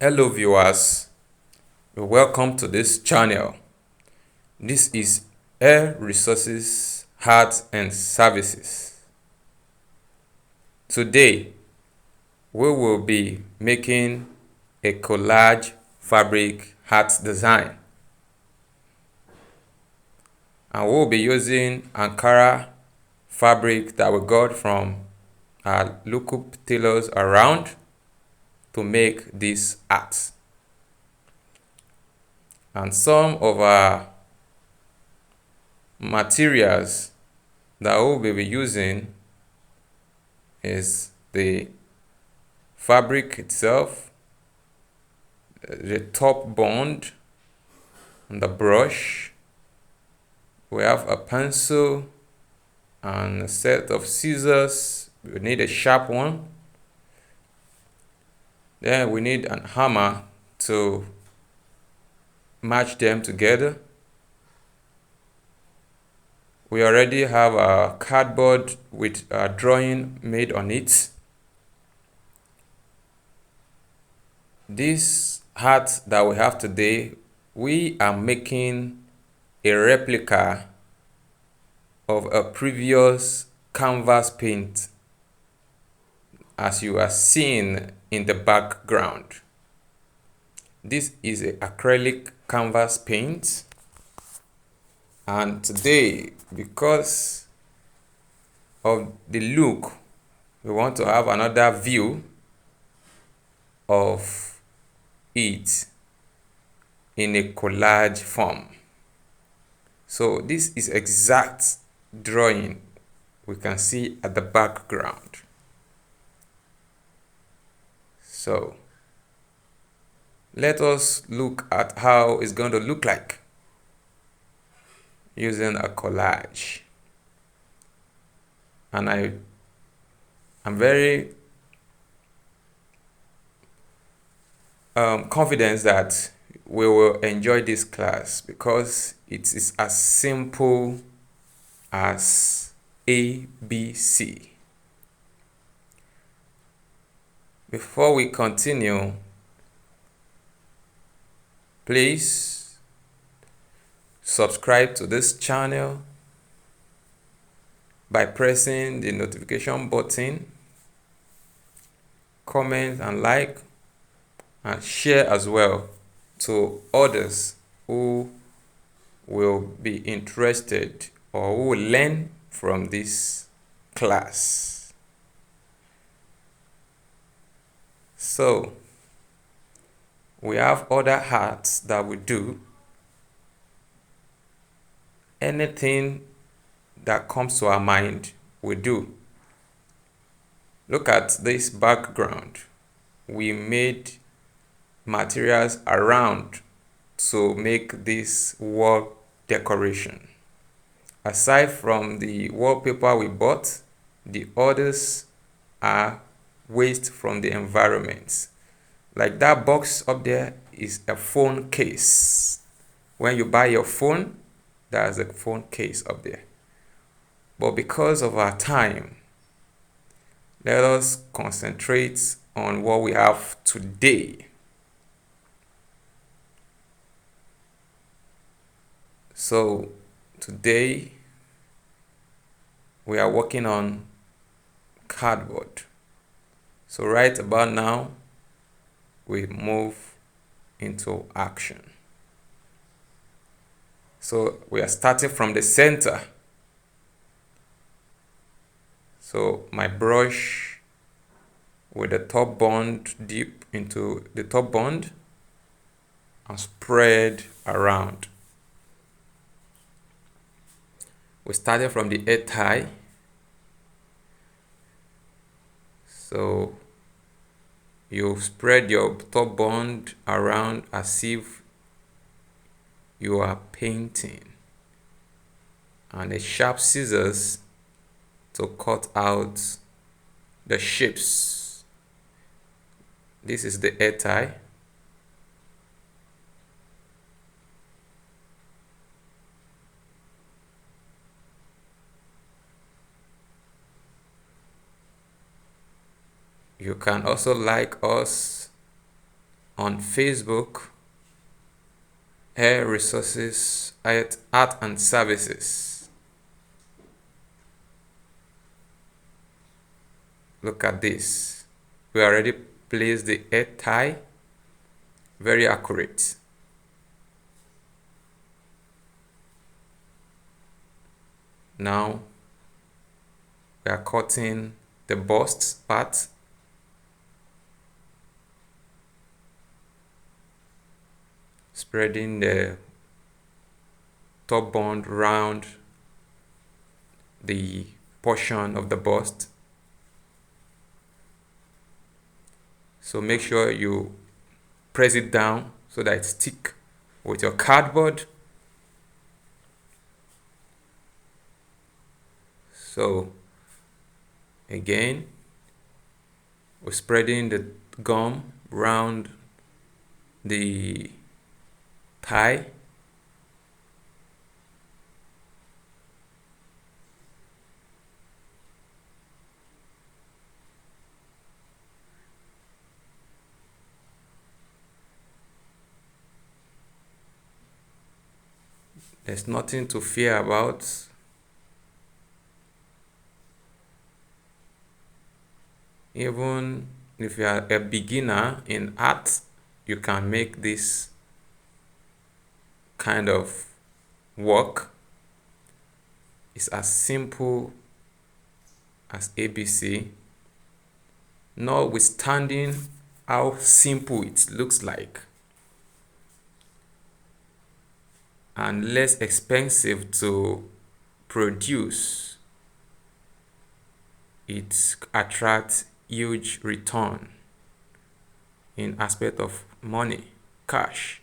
Hello viewers, welcome to this channel. This is Air Resources, Art and Services. Today we will be making a collage fabric art design, and we'll be using Ankara fabric that we got from our local tailors around to make this art. And some of our materials that we'll be using is the fabric itself, the top bond, and the brush. We have a pencil and a set of scissors. We need a sharp one. Then we need an hammer to match them together. We already have a cardboard with a drawing made on it. This hat that we have today, we are making a replica of a previous canvas paint, as you are seeing in the background. This is an acrylic canvas paint, and today, because of the look, we want to have another view of it in a collage form. So this is exact drawing we can see at the background. So let us look at how it's going to look like using a collage. And I'm very confident that we will enjoy this class because it is as simple as ABC. Before we continue, please subscribe to this channel by pressing the notification button, comment and like, and share as well to others who will be interested or who will learn from this class. So we have other arts that we do. Anything that comes to our mind, we do. Look at this background. We made materials around to make this wall decoration. Aside from the wallpaper we bought, the others are waste from the environment. Like that box up there is a phone case. When you buy your phone, there's a phone case up there. But because of our time, let us concentrate on what we have today. So today we are working on cardboard. So right about now we move into action. So we are starting from the center. So my brush with the top bond dip into the top bond and spread around. We started from the head tie. So you spread your top bond around as if you are painting, and a sharp scissors to cut out the shapes. This is the head tie. You can also like us on Facebook, Air Resources, Art and Services. Look at this. We already placed the air tie. Very accurate. Now we are cutting the bust part. Spreading the top bond round the portion of the bust. So make sure you press it down so that it sticks with your cardboard. So again, we're spreading the gum round the tie. There's nothing to fear about. Even if you are a beginner in art, you can make this kind of work. It's as simple as ABC, notwithstanding how simple it looks like and less expensive to produce. It attracts huge return in aspect of money, cash.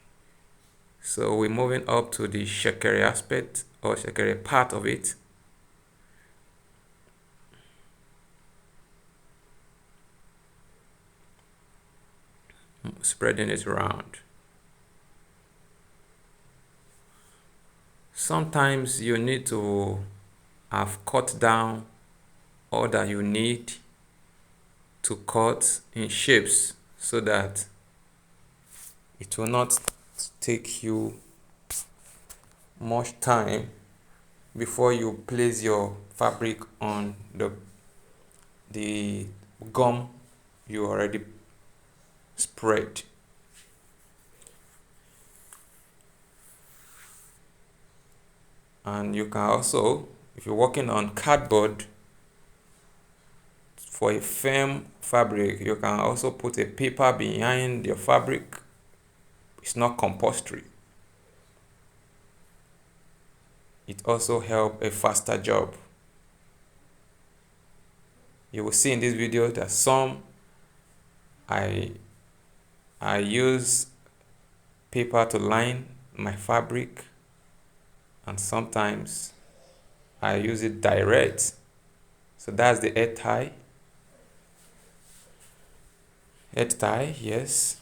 So we're moving up to the shekere aspect or shekere part of it. Spreading it around. Sometimes you need to have cut down all that you need to cut in shapes so that it will not take you much time before you place your fabric on the gum you already spread. And you can also, if you're working on cardboard for a firm fabric, you can also put a paper behind your fabric. It's not compulsory. It also helps a faster job. You will see in this video that some I use paper to line my fabric, and sometimes I use it direct. So that's the head tie. Head tie, yes.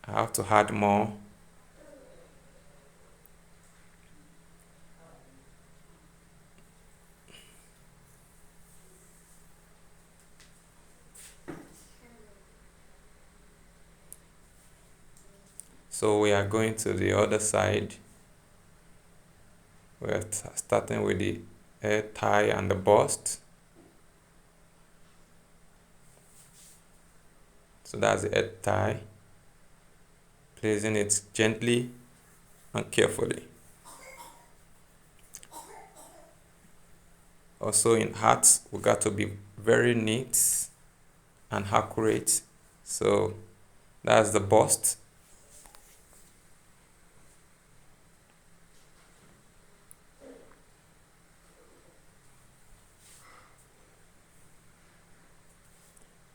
I have to add more. So we are going to the other side. We're starting with the head tie and the bust. So that's the head tie. Placing it gently and carefully. Also in hats, we got to be very neat and accurate. So that's the bust.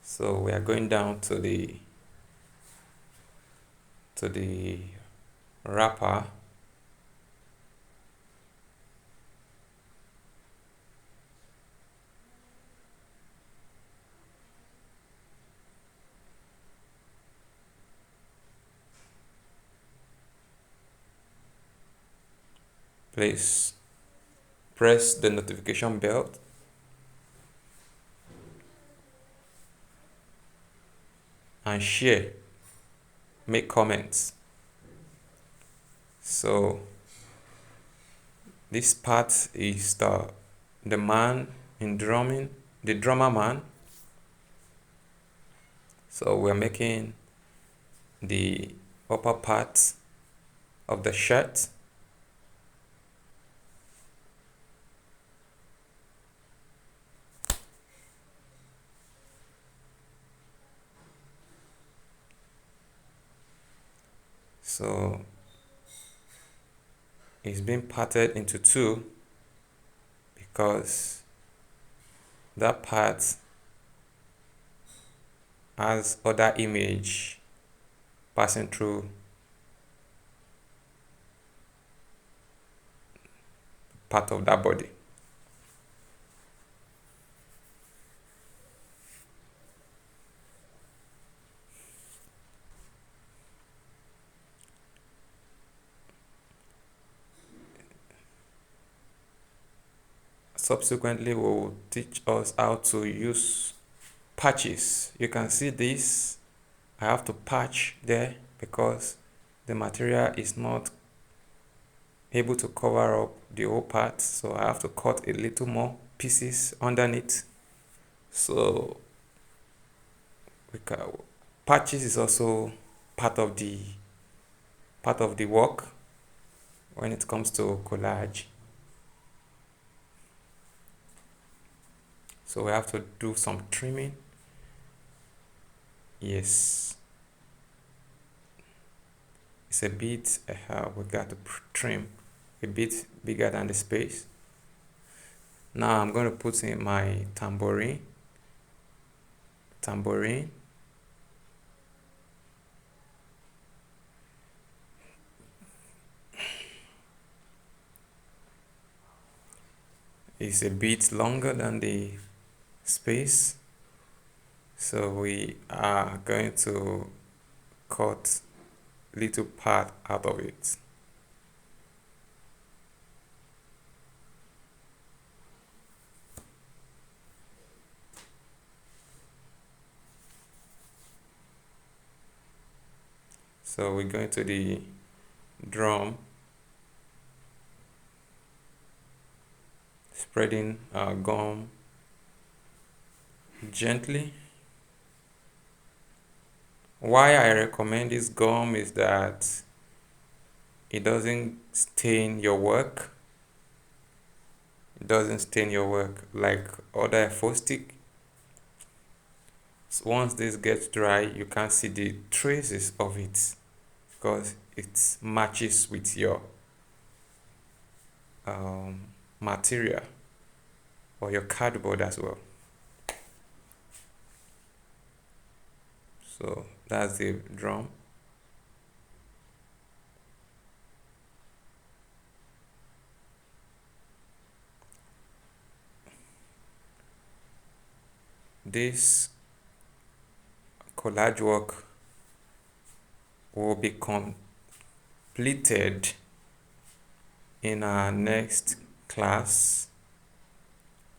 So we are going down to the wrapper. Please press the notification bell and share make comments. So this part is the man in drumming, the drummer man. So we're making the upper part of the shirt. So it's been parted into two because that part has other image passing through part of that body. Subsequently, will teach us how to use patches. You can see this. I have to patch there because the material is not able to cover up the whole part, so I have to cut a little more pieces underneath. So patches is also part of the work when it comes to collage. So we have to do some trimming. Yes, it's a bit we got to trim a bit bigger than the space. Now I'm going to put in my tambourine. Is a bit longer than the space, so we are going to cut little part out of it. So we're going to the drum, spreading our gum gently. Why I recommend this gum is that it doesn't stain your work. It doesn't stain your work like other stick. So once this gets dry, you can see the traces of it because it matches with your material or your cardboard as well. So that's the drum. This collage work will be completed in our next class.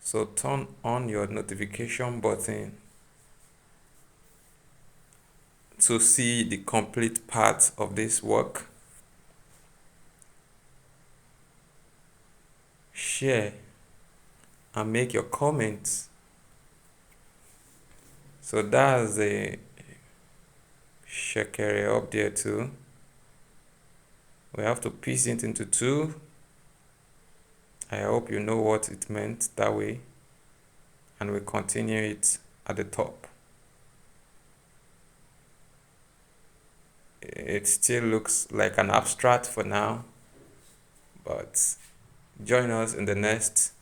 So turn on your notification button to see the complete part of this work. Share and make your comments. So that's the shekere up there too. We have to piece it into two. I hope you know what it meant that way, and we continue it at the top. It still looks like an abstract for now, but join us in the next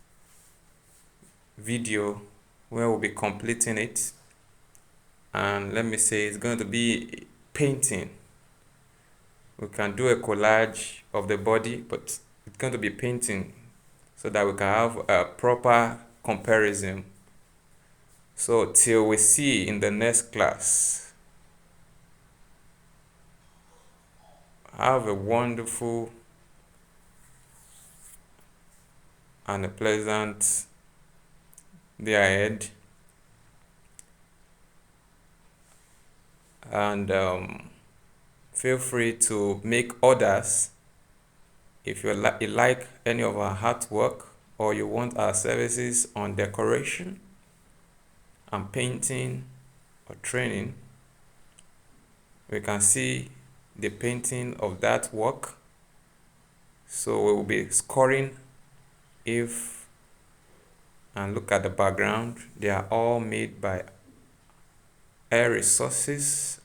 video where we'll be completing it. And let me say, it's going to be painting. We can do a collage of the body, but it's going to be painting so that we can have a proper comparison. So till we see in the next class, have a wonderful and a pleasant day ahead. And Feel free to make orders if you like any of our artwork, or you want our services on decoration and painting or training. We can see the painting of that work, so we will be scoring if, and look at the background, they are all made by Air Resources